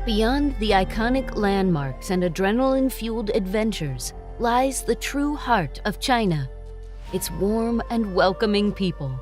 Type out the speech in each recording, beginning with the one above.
Beyond the iconic landmarks and adrenaline-fueled adventures lies the true heart of China, its warm and welcoming people.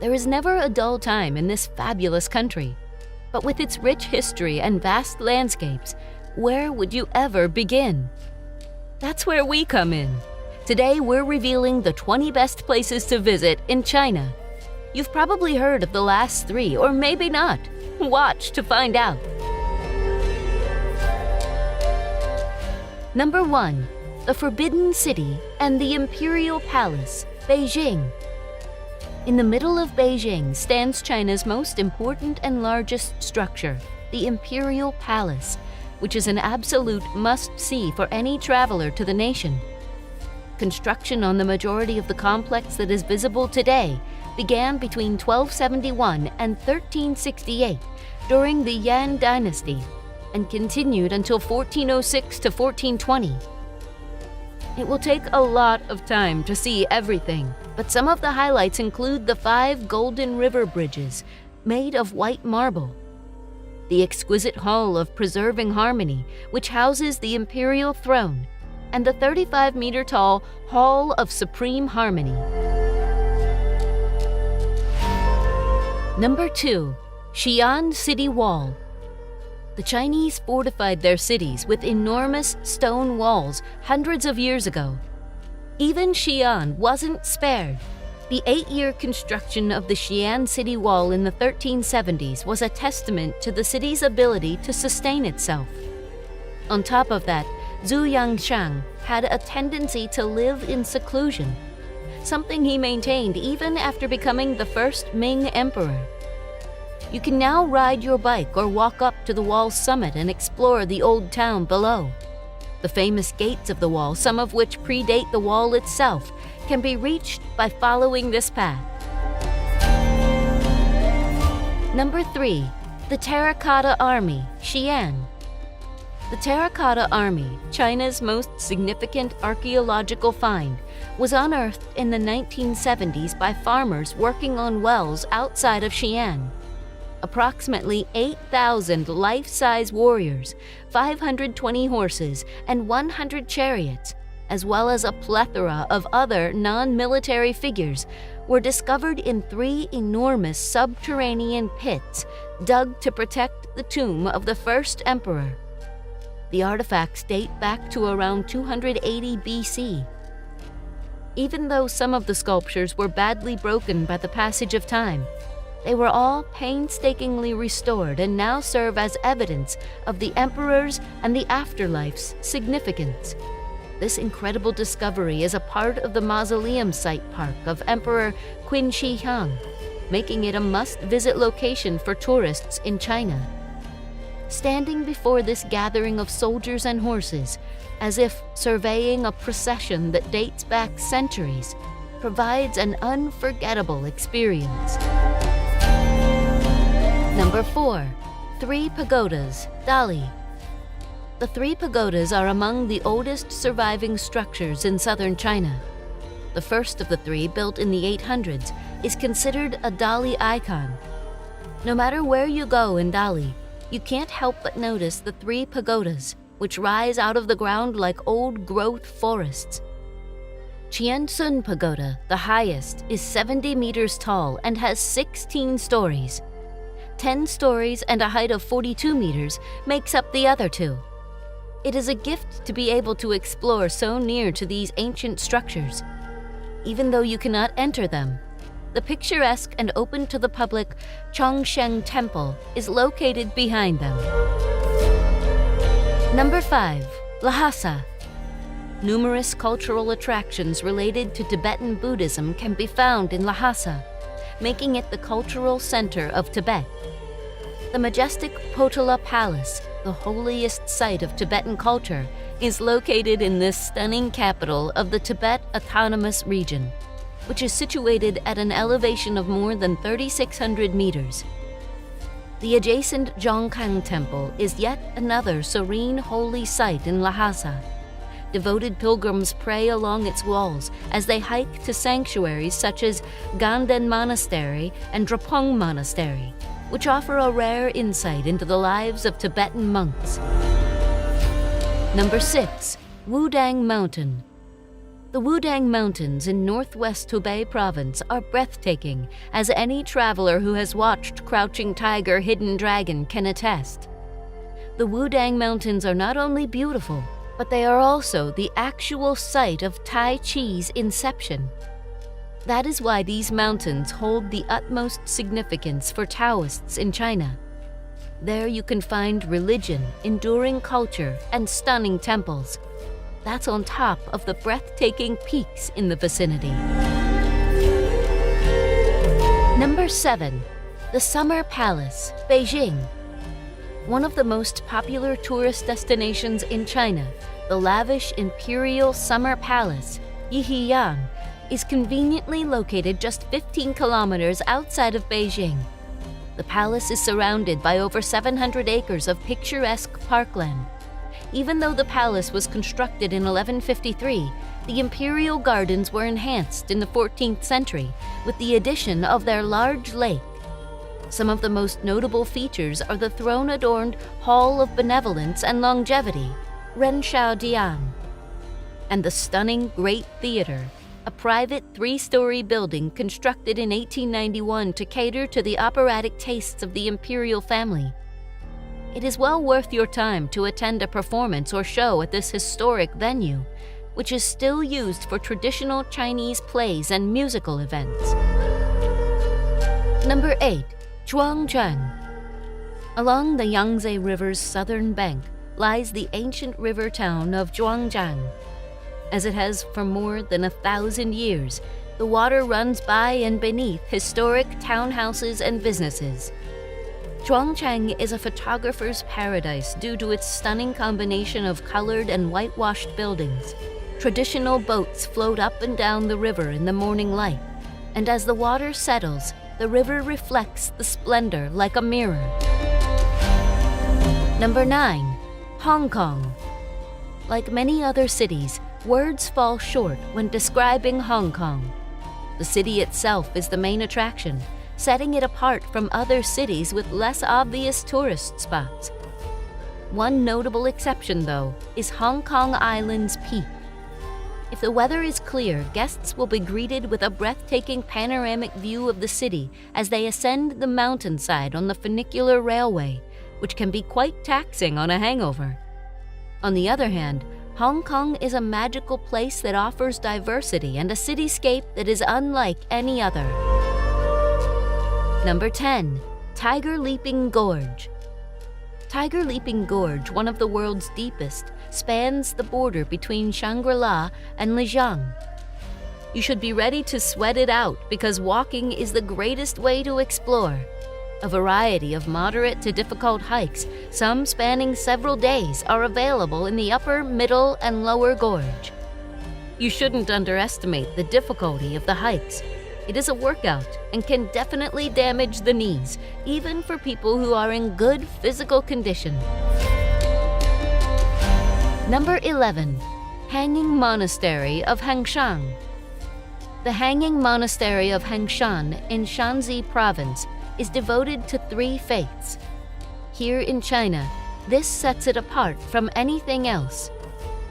There is never a dull time in this fabulous country, but with its rich history and vast landscapes, where would you ever begin? That's where we come in. Today we're revealing the 20 best places to visit in China. You've probably heard of the last 3, or maybe not. Watch to find out. Number 1. The Forbidden City and the Imperial Palace, Beijing. In the middle of Beijing stands China's most important and largest structure, the Imperial Palace, which is an absolute must-see for any traveler to the nation. Construction on the majority of the complex that is visible today began between 1271 and 1368 during the Yan dynasty and continued until 1406 to 1420. It will take a lot of time to see everything, but some of the highlights include the 5 golden river bridges made of white marble, the exquisite Hall of Preserving Harmony, which houses the imperial throne, and the 35-meter-tall Hall of Supreme Harmony. Number 2. Xi'an City Wall. The Chinese fortified their cities with enormous stone walls hundreds of years ago. Even Xi'an wasn't spared. The 8-year construction of the Xi'an city wall in the 1370s was a testament to the city's ability to sustain itself. On top of that, Zhu Yangshan had a tendency to live in seclusion, something he maintained even after becoming the first Ming emperor. You can now ride your bike or walk up to the wall's summit and explore the old town below. The famous gates of the wall, some of which predate the wall itself, can be reached by following this path. Number 3. The Terracotta Army, Xi'an. The Terracotta Army, China's most significant archaeological find, was unearthed in the 1970s by farmers working on wells outside of Xi'an. Approximately 8,000 life-size warriors, 520 horses, and 100 chariots, as well as a plethora of other non-military figures, were discovered in 3 enormous subterranean pits dug to protect the tomb of the first emperor. The artifacts date back to around 280 BC. Even though some of the sculptures were badly broken by the passage of time, they were all painstakingly restored and now serve as evidence of the emperor's and the afterlife's significance. This incredible discovery is a part of the mausoleum site park of Emperor Qin Shi Huang, making it a must-visit location for tourists in China. Standing before this gathering of soldiers and horses, as if surveying a procession that dates back centuries, provides an unforgettable experience. Number 4. 3 Pagodas, Dali. The 3 pagodas are among the oldest surviving structures in southern China. The first of the 3, built in the 800s, is considered a Dali icon. No matter where you go in Dali, you can't help but notice the 3 pagodas, which rise out of the ground like old-growth forests. Qiansun Pagoda, the highest, is 70 meters tall and has 16 stories. 10 stories and a height of 42 meters makes up the other 2. It is a gift to be able to explore so near to these ancient structures. Even though you cannot enter them, the picturesque and open to the public Chongsheng Temple is located behind them. Number 5. Lhasa. Numerous cultural attractions related to Tibetan Buddhism can be found in Lhasa, making it the cultural center of Tibet. The majestic Potala Palace, the holiest site of Tibetan culture, is located in this stunning capital of the Tibet Autonomous Region, which is situated at an elevation of more than 3,600 meters. The adjacent Zhangjiajie Temple is yet another serene holy site in Lhasa. Devoted pilgrims pray along its walls as they hike to sanctuaries such as Ganden Monastery and Drapung Monastery, which offer a rare insight into the lives of Tibetan monks. Number 6. Wuling Mountain. The Wuling Mountains in northwest Hubei province are breathtaking, as any traveler who has watched Crouching Tiger, Hidden Dragon can attest. The Wuling Mountains are not only beautiful, but they are also the actual site of Tai Chi's inception. That is why these mountains hold the utmost significance for Taoists in China. There you can find religion, enduring culture, and stunning temples. That's on top of the breathtaking peaks in the vicinity. Number 7. The Summer Palace, Beijing. One of the most popular tourist destinations in China, the lavish Imperial Summer Palace, Xi'an, is conveniently located just 15 kilometers outside of Beijing. The palace is surrounded by over 700 acres of picturesque parkland. Even though the palace was constructed in 1153, the imperial gardens were enhanced in the 14th century with the addition of their large lake. Some of the most notable features are the throne-adorned Hall of Benevolence and Longevity, Zhangjiajie, and the stunning Great Theater, a private 3-story building constructed in 1891 to cater to the operatic tastes of the imperial family. It is well worth your time to attend a performance or show at this historic venue, which is still used for traditional Chinese plays and musical events. Number 8. Zhangjiajie. Along the Yangtze River's southern bank lies the ancient river town of Zhangjiajie. As it has for more than 1,000 years, the water runs by and beneath historic townhouses and businesses. Zhangjiajie is a photographer's paradise due to its stunning combination of colored and whitewashed buildings. Traditional boats float up and down the river in the morning light, and as the water settles, the river reflects the splendor like a mirror. Number 9. Hong Kong. Like many other cities, words fall short when describing Hong Kong. The city itself is the main attraction, setting it apart from other cities with less obvious tourist spots. One notable exception, though, is Hong Kong Island's peak. If the weather is clear, guests will be greeted with a breathtaking panoramic view of the city as they ascend the mountainside on the funicular railway, which can be quite taxing on a hangover. On the other hand, Hong Kong is a magical place that offers diversity and a cityscape that is unlike any other. Number 10. Tiger Leaping Gorge. Tiger Leaping Gorge, one of the world's deepest, spans the border between Shangri-La and Lijiang. You should be ready to sweat it out because walking is the greatest way to explore. A variety of moderate to difficult hikes, some spanning several days, are available in the upper, middle, and lower gorge. You shouldn't underestimate the difficulty of the hikes. It is a workout and can definitely damage the knees, even for people who are in good physical condition. Number 11. Hanging Monastery of Hengshan. The Hanging Monastery of Hengshan in Shanxi Province is devoted to 3 faiths. Here in China, this sets it apart from anything else.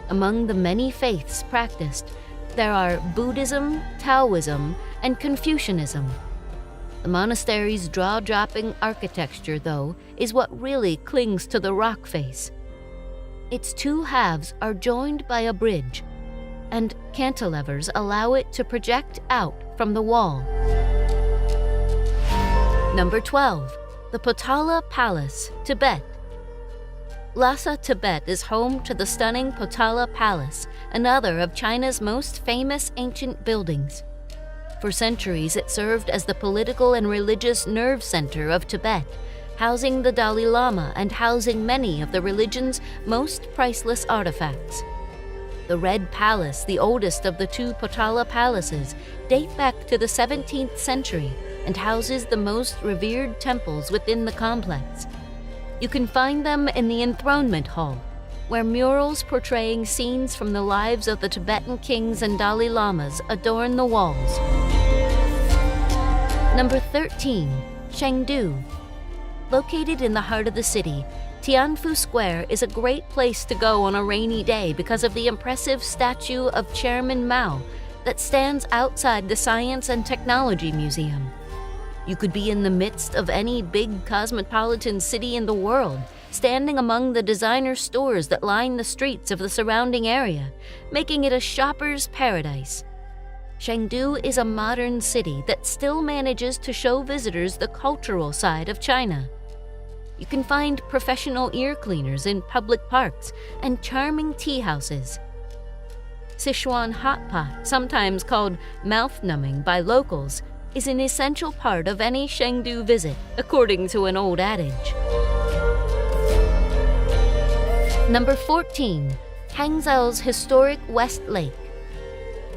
Among the many faiths practiced, there are Buddhism, Taoism, and Confucianism. The monastery's jaw-dropping architecture, though, is what really clings to the rock face. Its 2 halves are joined by a bridge, and cantilevers allow it to project out from the wall. Number 12. The Potala Palace, Tibet. Lhasa, Tibet is home to the stunning Potala Palace, another of China's most famous ancient buildings. For centuries, it served as the political and religious nerve center of Tibet, housing the Dalai Lama and housing many of the religion's most priceless artifacts. The Red Palace, the oldest of the 2 Potala palaces, date back to the 17th century and houses the most revered temples within the complex. You can find them in the Enthronement Hall, where murals portraying scenes from the lives of the Tibetan kings and Dalai Lamas adorn the walls. Number 13. Chengdu. Located in the heart of the city, Tianfu Square is a great place to go on a rainy day because of the impressive statue of Chairman Mao that stands outside the Science and Technology Museum. You could be in the midst of any big cosmopolitan city in the world, standing among the designer stores that line the streets of the surrounding area, making it a shopper's paradise. Chengdu is a modern city that still manages to show visitors the cultural side of China. You can find professional ear cleaners in public parks and charming tea houses. Sichuan hot pot, sometimes called mouth-numbing by locals, is an essential part of any Chengdu visit, according to an old adage. Number 14. Hangzhou's historic West Lake.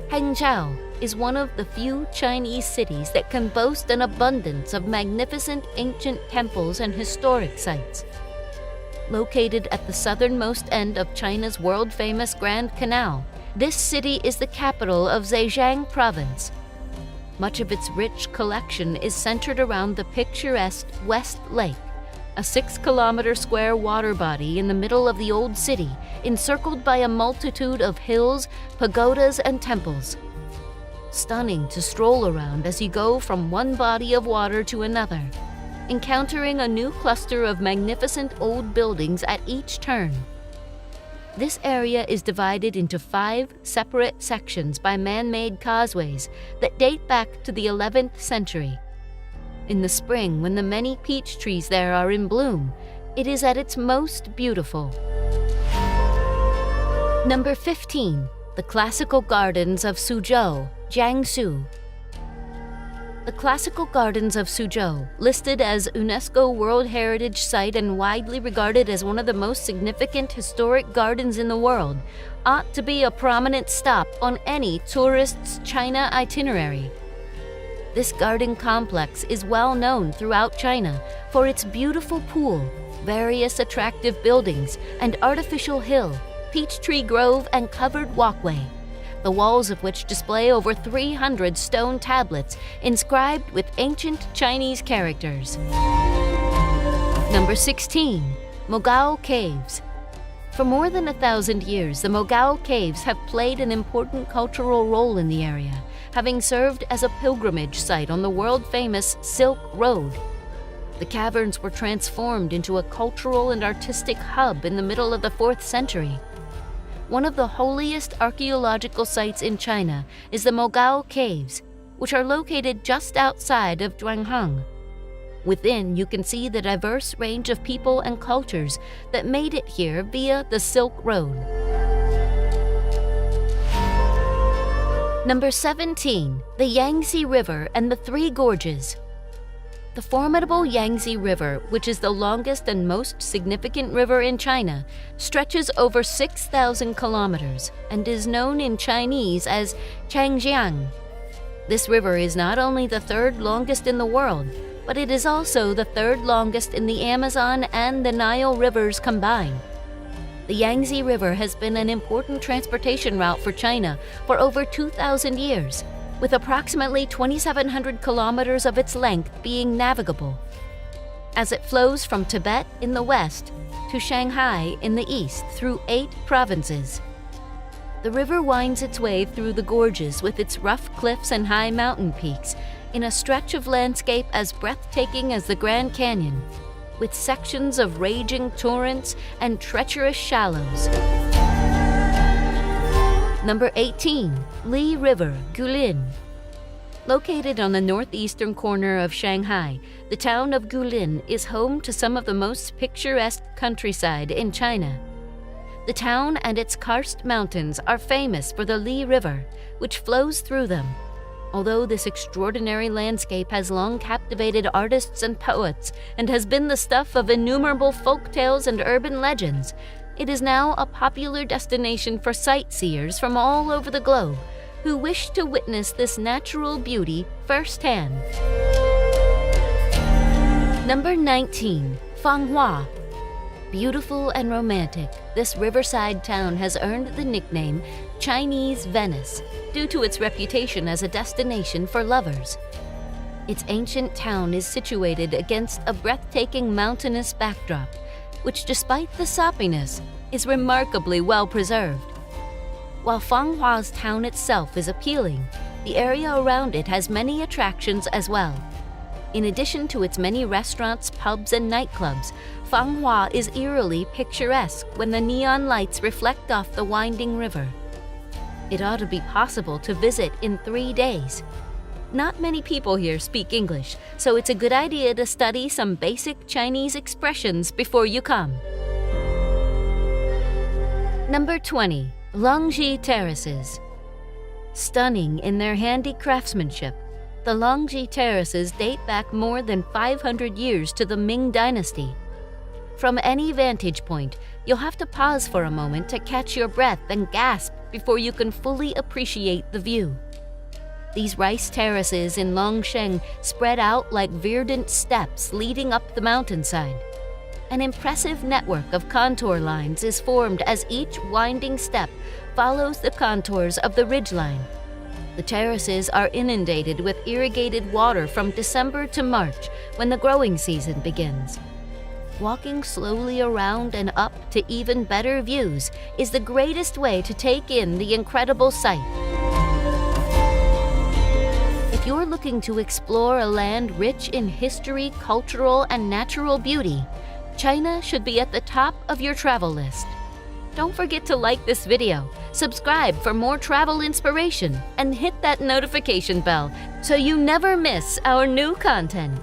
Hangzhou is one of the few Chinese cities that can boast an abundance of magnificent ancient temples and historic sites. Located at the southernmost end of China's world-famous Grand Canal, this city is the capital of Zhejiang Province. Much of its rich collection is centered around the picturesque West Lake, a 6-kilometer square water body in the middle of the old city, encircled by a multitude of hills, pagodas, and temples. Stunning to stroll around as you go from one body of water to another, encountering a new cluster of magnificent old buildings at each turn. This area is divided into 5 separate sections by man-made causeways that date back to the 11th century. In the spring, when the many peach trees there are in bloom, it is at its most beautiful. Number 15. The Classical Gardens of Suzhou, Jiangsu. The Classical Gardens of Suzhou, listed as UNESCO World Heritage Site and widely regarded as one of the most significant historic gardens in the world, ought to be a prominent stop on any tourist's China itinerary. This garden complex is well known throughout China for its beautiful pool, various attractive buildings, and artificial hill, peach tree grove, and covered walkway, the walls of which display over 300 stone tablets inscribed with ancient Chinese characters. Number 16. Mogao Caves. For more than 1,000 years, the Mogao Caves have played an important cultural role in the area, having served as a pilgrimage site on the world-famous Silk Road. The caverns were transformed into a cultural and artistic hub in the middle of the 4th century. One of the holiest archaeological sites in China is the Mogao Caves, which are located just outside of Zhuanghang. Within, you can see the diverse range of people and cultures that made it here via the Silk Road. Number 17. The Yangtze River and the 3 Gorges. The formidable Yangtze River, which is the longest and most significant river in China, stretches over 6,000 kilometers and is known in Chinese as Changjiang. This river is not only the 3rd longest in the world, but it is also the 3rd longest in the Amazon and the Nile rivers combined. The Yangtze River has been an important transportation route for China for over 2,000 years, with approximately 2,700 kilometers of its length being navigable, as it flows from Tibet in the west to Shanghai in the east through 8 provinces. The river winds its way through the gorges with its rough cliffs and high mountain peaks in a stretch of landscape as breathtaking as the Grand Canyon, with sections of raging torrents and treacherous shallows. Number 18. Li River, Gulen. Located on the northeastern corner of Shanghai, the town of Gulen is home to some of the most picturesque countryside in China. The town and its karst mountains are famous for the Li River, which flows through them. Although this extraordinary landscape has long captivated artists and poets and has been the stuff of innumerable folk tales and urban legends, it is now a popular destination for sightseers from all over the globe who wish to witness this natural beauty firsthand. Number 19. Fanga. Beautiful and romantic, this riverside town has earned the nickname Chinese Venice due to its reputation as a destination for lovers. Its ancient town is situated against a breathtaking mountainous backdrop, which despite the soppiness, is remarkably well preserved. While Fanghua's town itself is appealing, the area around it has many attractions as well. In addition to its many restaurants, pubs, and nightclubs, Fanghua is eerily picturesque when the neon lights reflect off the winding river. It ought to be possible to visit in 3 days. Not many people here speak English, so it's a good idea to study some basic Chinese expressions before you come. Number 20. Longi Terraces. Stunning in their handy craftsmanship, the Longi Terraces date back more than 500 years to the Ming Dynasty. From any vantage point, you'll have to pause for a moment to catch your breath and gasp before you can fully appreciate the view. These rice terraces in Longsheng spread out like verdant steps leading up the mountainside. An impressive network of contour lines is formed as each winding step follows the contours of the ridgeline. The terraces are inundated with irrigated water from December to March when the growing season begins. Walking slowly around and up to even better views is the greatest way to take in the incredible sight. If you're looking to explore a land rich in history, cultural, and natural beauty, China should be at the top of your travel list. Don't forget to like this video, subscribe for more travel inspiration, and hit that notification bell so you never miss our new content.